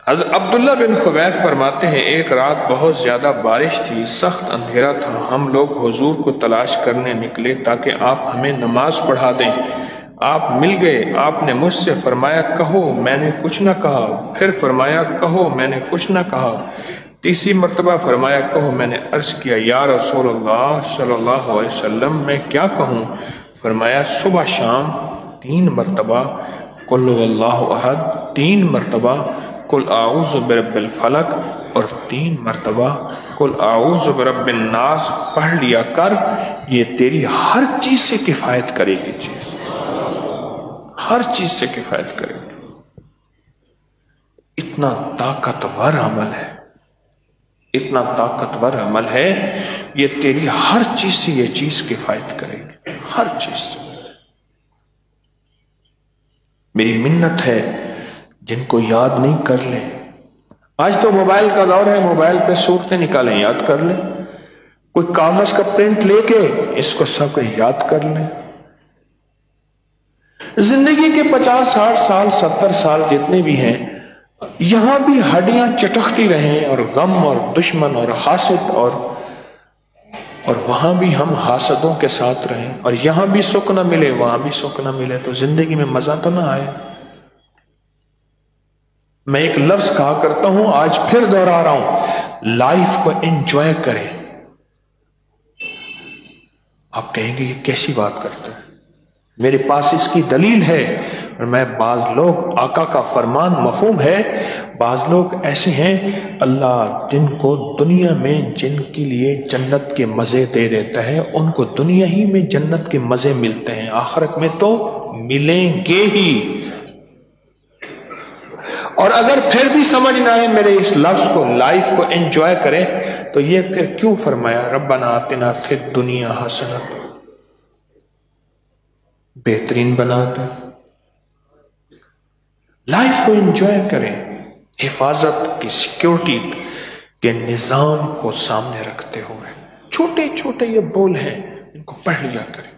حضرت عبداللہ بن خبیب فرماتے ہیں ایک رات بہت زیادہ بارش تھی، سخت اندھیرا تھا، ہم لوگ حضور کو تلاش کرنے نکلے تاکہ آپ ہمیں نماز پڑھا دیں۔ آپ مل گئے، آپ نے مجھ سے فرمایا کہو، میں نے کچھ نہ کہا، پھر فرمایا کہو، میں نے کچھ نہ کہا، تیسری مرتبہ فرمایا کہو، میں نے عرض کیا یا رسول اللہ صلی اللہ علیہ وسلم میں کیا کہوں؟ فرمایا صبح شام 3 مرتبہ قل هو اللہ احد، 3 مرتبہ قل اعوذ برب الفلق، اور 3 مرتبہ قل اعوذ برب الناس پڑھ لیا کر، یہ تیری ہر چیز سے کفایت کرے گی، چیز ہر چیز سے کفایت کرے گی۔ اتنا طاقتور عمل ہے، اتنا طاقتور عمل ہے، یہ تیری ہر چیز سے یہ چیز کفایت کرے گی، ہر چیز سے۔ میری منت ہے جن کو یاد نہیں کر لیں، آج تو موبائل کا دور ہے، موبائل پہ صورتیں نکالیں، یاد کر لیں، کوئی کاغذ کا پرنٹ لے کے اس کو سب کو یاد کر لیں۔ زندگی کے 50 60 سال 70 سال جتنے بھی ہیں، یہاں بھی ہڈیاں چٹکتی رہیں، اور غم اور دشمن اور حاسد، اور وہاں بھی ہم حاسدوں کے ساتھ رہیں، اور یہاں بھی سکھ نہ ملے وہاں بھی سکھ نہ ملے، تو زندگی میں مزہ تو نہ آئے۔ میں ایک لفظ کہا کرتا ہوں، آج پھر دوہرا رہا ہوں، لائف کو انجوائے کریں۔ آپ کہیں گے یہ کیسی بات کرتے ہیں؟ میرے پاس اس کی دلیل ہے، اور میں بعض لوگ آقا کا فرمان مفہوم ہے، بعض لوگ ایسے ہیں اللہ جن کو دنیا میں جن کے لیے جنت کے مزے دے دیتا ہے، ان کو دنیا ہی میں جنت کے مزے ملتے ہیں، آخرت میں تو ملیں گے ہی۔ اور اگر پھر بھی سمجھ نہ آئے میرے اس لفظ کو، لائف کو انجوائے کریں، تو یہ پھر کیوں فرمایا ربنا آتنا فی الدنیا حسنۃ، بہترین بنا دے۔ لائف کو انجوائے کریں، حفاظت کی سیکیورٹی کے نظام کو سامنے رکھتے ہوئے۔ چھوٹے چھوٹے یہ بول ہیں، ان کو پڑھ لیا کریں۔